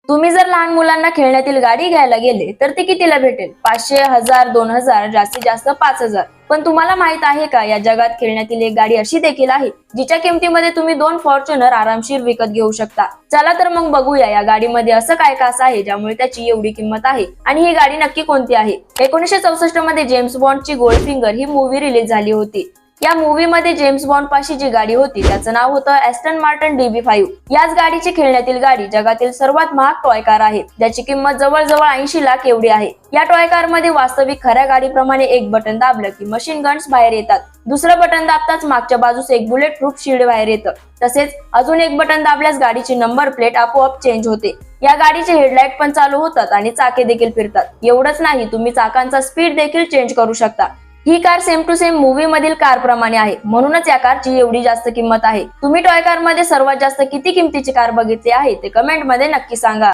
तुम्ही जर लहान मुलांना खेळण्यातील गाडी घ्यायला गेले तर ती कितीला भेटेल? 500, 1000, 2000, जास्तीत जास्त 5000. पण तुम्हाला माहित आहे का, या जगात खेळण्यातील एक गाडी अशी देखील आहे जिच्या किमतीमध्ये तुम्ही 2 फॉर्च्युनर आरामशीर विकत घेऊ शकता. चला तर मग बघूया या गाडीमध्ये असं काय खास आहे ज्यामुळे त्याची एवढी किंमत आहे आणि ही गाडी नक्की कोणती आहे. 1964 मध्ये जेम्स बॉन्डची गोल्डफिंगर ही मूवी रिलीज झाली होती. या मूवी मध्ये जेम्स बॉन्ड पाशी जी गाडी होती त्याचं नाव होतं ॲस्टन मार्टिन DB5. याच गाडीची खेळण्यातील गाडी जगातील सर्वात महाग टॉय कार आहे, ज्याची किंमत जवळजवळ 80 लाख एवढी आहे. या टॉय कार मध्ये वास्तविक खऱ्या गाडीप्रमाणे एक बटन दाबलं की मशीन गन्स बाहेर येतात. दुसरं बटन दाबताच मागच्या बाजूस एक बुलेट प्रूफ शील्ड बाहेर येतं. तसेच अजून एक बटन दाबल्यास गाडीची नंबर प्लेट आपोआप चेंज होते. या गाडीचे हेडलाइट पण चालू होतात आणि चाके देखील फिरतात. एवढंच नाही, तुम्ही चाकांचा स्पीड देखील चेंज करू शकता. ही car same to same movie मधील कार प्रमाणे आहे, म्हणूनच या कारची एवढी जास्त किंमत आहे. तुम्ही टॉय कार मध्ये सर्वात जास्त किती किमतीची कार बघितली आहे ते कमेंट मध्ये नक्की सांगा.